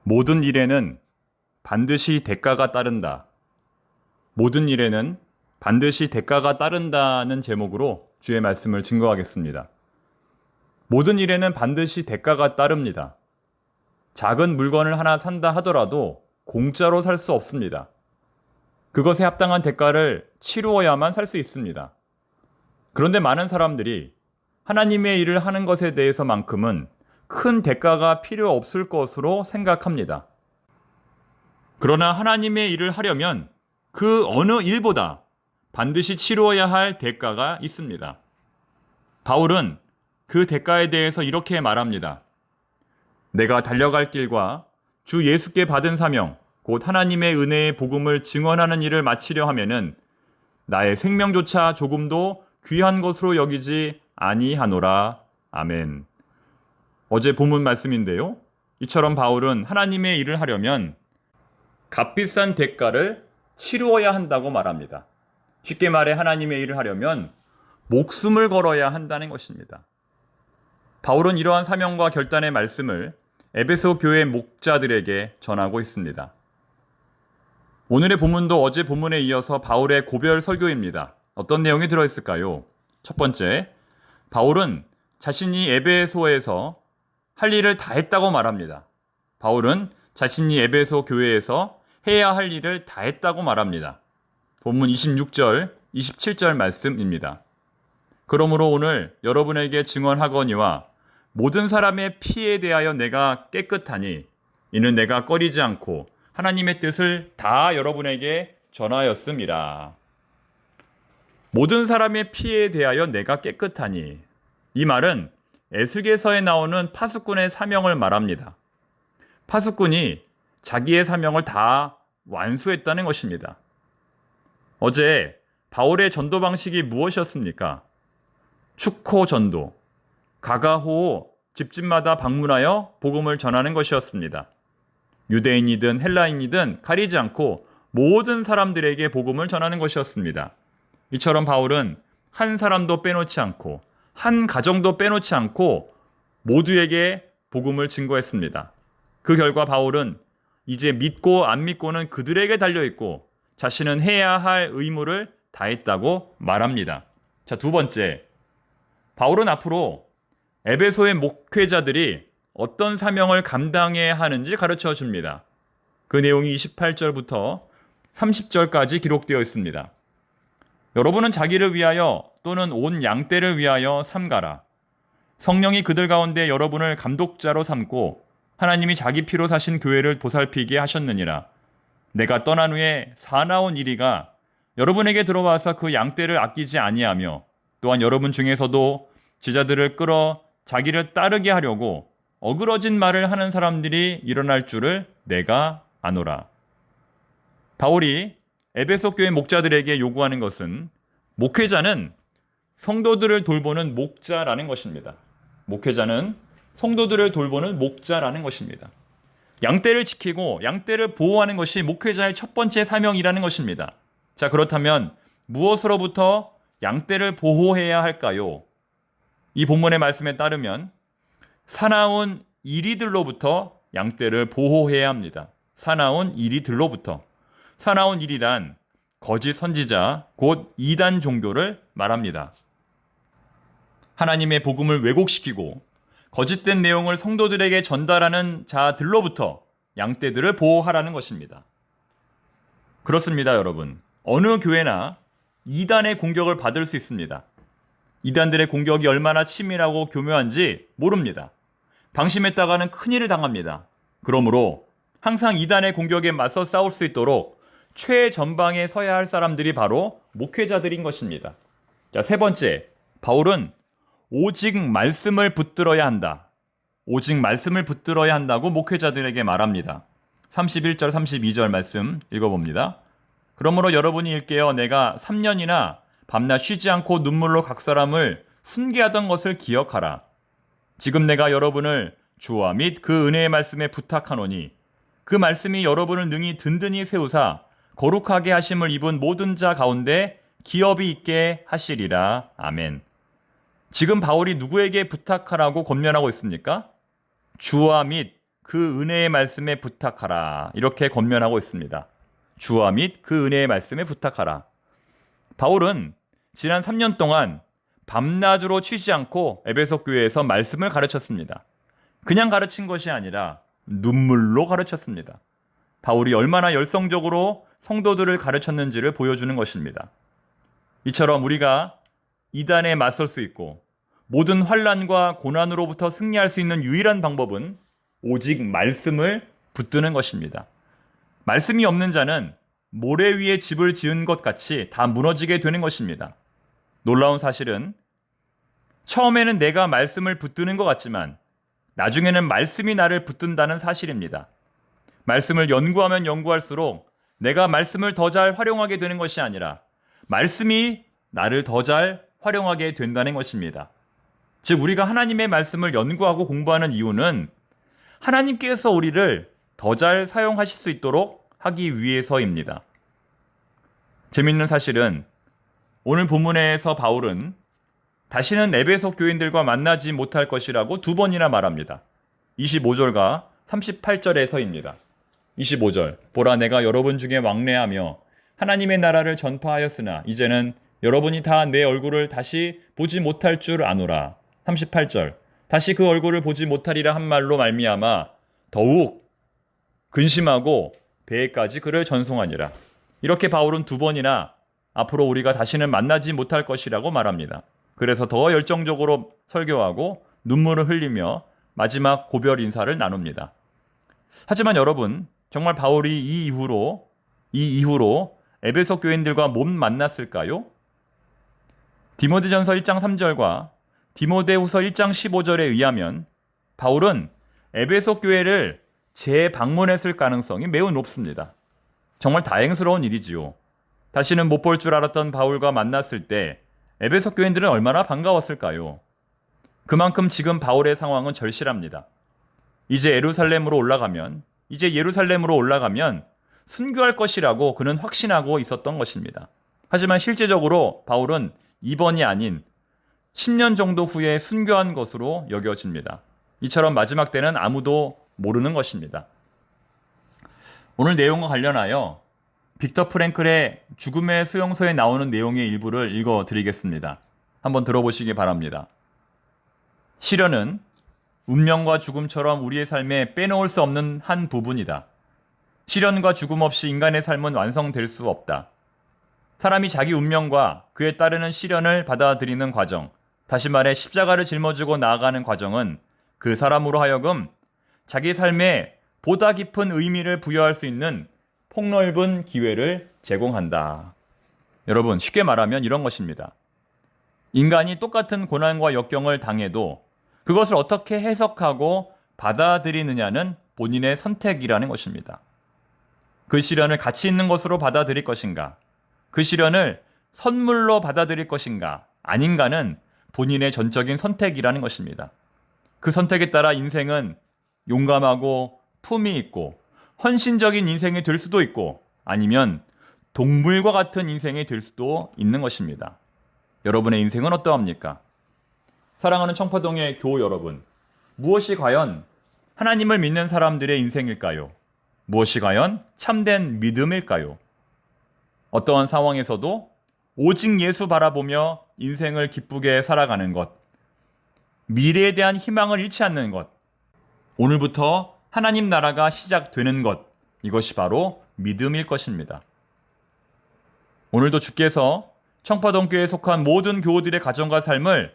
모든 일에는 반드시 대가가 따른다. 모든 일에는 반드시 대가가 따른다는 제목으로 주의 말씀을 증거하겠습니다. 모든 일에는 반드시 대가가 따릅니다. 작은 물건을 하나 산다 하더라도 공짜로 살 수 없습니다. 그것에 합당한 대가를 치루어야만 살 수 있습니다. 그런데 많은 사람들이 하나님의 일을 하는 것에 대해서만큼은 큰 대가가 필요 없을 것으로 생각합니다. 그러나 하나님의 일을 하려면 그 어느 일보다 반드시 치루어야 할 대가가 있습니다. 바울은 그 대가에 대해서 이렇게 말합니다. 내가 달려갈 길과 주 예수께 받은 사명, 곧 하나님의 은혜의 복음을 증언하는 일을 마치려 하면은 나의 생명조차 조금도 귀한 것으로 여기지 아니하노라. 아멘. 어제 본문 말씀인데요. 이처럼 바울은 하나님의 일을 하려면 값비싼 대가를 치루어야 한다고 말합니다. 쉽게 말해 하나님의 일을 하려면 목숨을 걸어야 한다는 것입니다. 바울은 이러한 사명과 결단의 말씀을 에베소 교회 목자들에게 전하고 있습니다. 오늘의 본문도 어제 본문에 이어서 바울의 고별 설교입니다. 어떤 내용이 들어있을까요? 첫 번째, 바울은 자신이 에베소에서 할 일을 다 했다고 말합니다. 바울은 자신이 에베소 교회에서 해야 할 일을 다 했다고 말합니다. 본문 26절, 27절 말씀입니다. 그러므로 오늘 여러분에게 증언하거니와 모든 사람의 피에 대하여 내가 깨끗하니 이는 내가 꺼리지 않고 하나님의 뜻을 다 여러분에게 전하였음이라. 모든 사람의 피에 대하여 내가 깨끗하니, 이 말은 에스겔서에 나오는 파수꾼의 사명을 말합니다. 파수꾼이 자기의 사명을 다 완수했다는 것입니다. 어제 바울의 전도 방식이 무엇이었습니까? 축호 전도, 가가호호 집집마다 방문하여 복음을 전하는 것이었습니다. 유대인이든 헬라인이든 가리지 않고 모든 사람들에게 복음을 전하는 것이었습니다. 이처럼 바울은 한 사람도 빼놓지 않고 한 가정도 빼놓지 않고 모두에게 복음을 증거했습니다. 그 결과 바울은 이제 믿고 안 믿고는 그들에게 달려있고 자신은 해야 할 의무를 다했다고 말합니다. 자, 두 번째, 바울은 앞으로 에베소의 목회자들이 어떤 사명을 감당해야 하는지 가르쳐 줍니다. 그 내용이 28절부터 30절까지 기록되어 있습니다. 여러분은 자기를 위하여 또는 온 양떼를 위하여 삼가라. 성령이 그들 가운데 여러분을 감독자로 삼고 하나님이 자기 피로 사신 교회를 보살피게 하셨느니라. 내가 떠난 후에 사나운 이리가 여러분에게 들어와서 그 양떼를 아끼지 아니하며 또한 여러분 중에서도 제자들을 끌어 자기를 따르게 하려고 어그러진 말을 하는 사람들이 일어날 줄을 내가 아노라. 바울이 에베소 교회 목자들에게 요구하는 것은 목회자는 성도들을 돌보는 목자라는 것입니다. 목회자는 성도들을 돌보는 목자라는 것입니다. 양떼를 지키고 양떼를 보호하는 것이 목회자의 첫 번째 사명이라는 것입니다. 자, 그렇다면 무엇으로부터 양떼를 보호해야 할까요? 이 본문의 말씀에 따르면 사나운 이리들로부터 양떼를 보호해야 합니다. 사나운 이리들로부터. 사나운 이리란 거짓 선지자, 곧 이단 종교를 말합니다. 하나님의 복음을 왜곡시키고 거짓된 내용을 성도들에게 전달하는 자들로부터 양떼들을 보호하라는 것입니다. 그렇습니다, 여러분. 어느 교회나 이단의 공격을 받을 수 있습니다. 이단들의 공격이 얼마나 치밀하고 교묘한지 모릅니다. 방심했다가는 큰일을 당합니다. 그러므로 항상 이단의 공격에 맞서 싸울 수 있도록 최전방에 서야 할 사람들이 바로 목회자들인 것입니다. 자, 세 번째, 바울은 오직 말씀을 붙들어야 한다. 오직 말씀을 붙들어야 한다고 목회자들에게 말합니다. 31절, 32절 말씀 읽어봅니다. 그러므로 여러분이 일깨어 내가 3년이나 밤낮 쉬지 않고 눈물로 각 사람을 훈계하던 것을 기억하라. 지금 내가 여러분을 주와 및 그 은혜의 말씀에 부탁하노니 그 말씀이 여러분을 능히 든든히 세우사 거룩하게 하심을 입은 모든 자 가운데 기업이 있게 하시리라. 아멘. 지금 바울이 누구에게 부탁하라고 권면하고 있습니까? 주와 및 그 은혜의 말씀에 부탁하라. 이렇게 권면하고 있습니다. 주와 및 그 은혜의 말씀에 부탁하라. 바울은 지난 3년 동안 밤낮으로 쉬지 않고 에베소 교회에서 말씀을 가르쳤습니다. 그냥 가르친 것이 아니라 눈물로 가르쳤습니다. 바울이 얼마나 열성적으로 성도들을 가르쳤는지를 보여주는 것입니다. 이처럼 우리가 이단에 맞설 수 있고 모든 환난과 고난으로부터 승리할 수 있는 유일한 방법은 오직 말씀을 붙드는 것입니다. 말씀이 없는 자는 모래 위에 집을 지은 것 같이 다 무너지게 되는 것입니다. 놀라운 사실은 처음에는 내가 말씀을 붙드는 것 같지만 나중에는 말씀이 나를 붙든다는 사실입니다. 말씀을 연구하면 연구할수록 내가 말씀을 더 잘 활용하게 되는 것이 아니라 말씀이 나를 더 잘 활용하게 된다는 것입니다. 즉 우리가 하나님의 말씀을 연구하고 공부하는 이유는 하나님께서 우리를 더 잘 사용하실 수 있도록 하기 위해서입니다. 재밌는 사실은 오늘 본문에서 바울은 다시는 에베소 교인들과 만나지 못할 것이라고 2번이나 말합니다. 25절과 38절에서입니다. 25절 보라 내가 여러분 중에 왕래하며 하나님의 나라를 전파하였으나 이제는 여러분이 다 내 얼굴을 다시 보지 못할 줄 아노라. 38절 다시 그 얼굴을 보지 못하리라 한 말로 말미암아 더욱 근심하고 배에까지 그를 전송하니라. 이렇게 바울은 2번이나 앞으로 우리가 다시는 만나지 못할 것이라고 말합니다. 그래서 더 열정적으로 설교하고 눈물을 흘리며 마지막 고별 인사를 나눕니다. 하지만 여러분, 정말 바울이 이 이후로 에베소 교인들과 못 만났을까요? 디모데전서 1장 3절과 디모데후서 1장 15절에 의하면 바울은 에베소 교회를 재방문했을 가능성이 매우 높습니다. 정말 다행스러운 일이지요. 다시는 못 볼 줄 알았던 바울과 만났을 때 에베소 교인들은 얼마나 반가웠을까요? 그만큼 지금 바울의 상황은 절실합니다. 이제 예루살렘으로 올라가면 순교할 것이라고 그는 확신하고 있었던 것입니다. 하지만 실제적으로 바울은 이번이 아닌 10년 정도 후에 순교한 것으로 여겨집니다. 이처럼 마지막 때는 아무도 모르는 것입니다. 오늘 내용과 관련하여 빅터 프랭클의 죽음의 수용소에 나오는 내용의 일부를 읽어드리겠습니다. 한번 들어보시기 바랍니다. 시련은 운명과 죽음처럼 우리의 삶에 빼놓을 수 없는 한 부분이다. 시련과 죽음 없이 인간의 삶은 완성될 수 없다. 사람이 자기 운명과 그에 따르는 시련을 받아들이는 과정, 다시 말해 십자가를 짊어지고 나아가는 과정은 그 사람으로 하여금 자기 삶에 보다 깊은 의미를 부여할 수 있는 폭넓은 기회를 제공한다. 여러분, 쉽게 말하면 이런 것입니다. 인간이 똑같은 고난과 역경을 당해도 그것을 어떻게 해석하고 받아들이느냐는 본인의 선택이라는 것입니다. 그 시련을 가치 있는 것으로 받아들일 것인가, 그 시련을 선물로 받아들일 것인가, 아닌가는 본인의 전적인 선택이라는 것입니다. 그 선택에 따라 인생은 용감하고 품이 있고 헌신적인 인생이 될 수도 있고 아니면 동물과 같은 인생이 될 수도 있는 것입니다. 여러분의 인생은 어떠합니까? 사랑하는 청파동의 교우 여러분, 무엇이 과연 하나님을 믿는 사람들의 인생일까요? 무엇이 과연 참된 믿음일까요? 어떠한 상황에서도 오직 예수 바라보며 인생을 기쁘게 살아가는 것, 미래에 대한 희망을 잃지 않는 것, 오늘부터 하나님 나라가 시작되는 것, 이것이 바로 믿음일 것입니다. 오늘도 주께서 청파동교회에 속한 모든 교우들의 가정과 삶을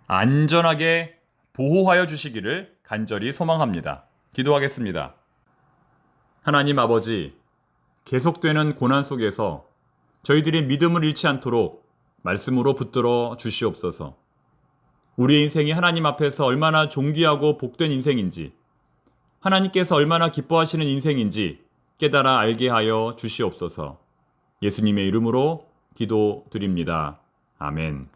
안전하게 보호하여 주시기를 간절히 소망합니다. 기도하겠습니다. 하나님 아버지, 계속되는 고난 속에서 저희들이 믿음을 잃지 않도록 말씀으로 붙들어 주시옵소서. 우리의 인생이 하나님 앞에서 얼마나 존귀하고 복된 인생인지, 하나님께서 얼마나 기뻐하시는 인생인지 깨달아 알게 하여 주시옵소서. 예수님의 이름으로 기도드립니다. 아멘.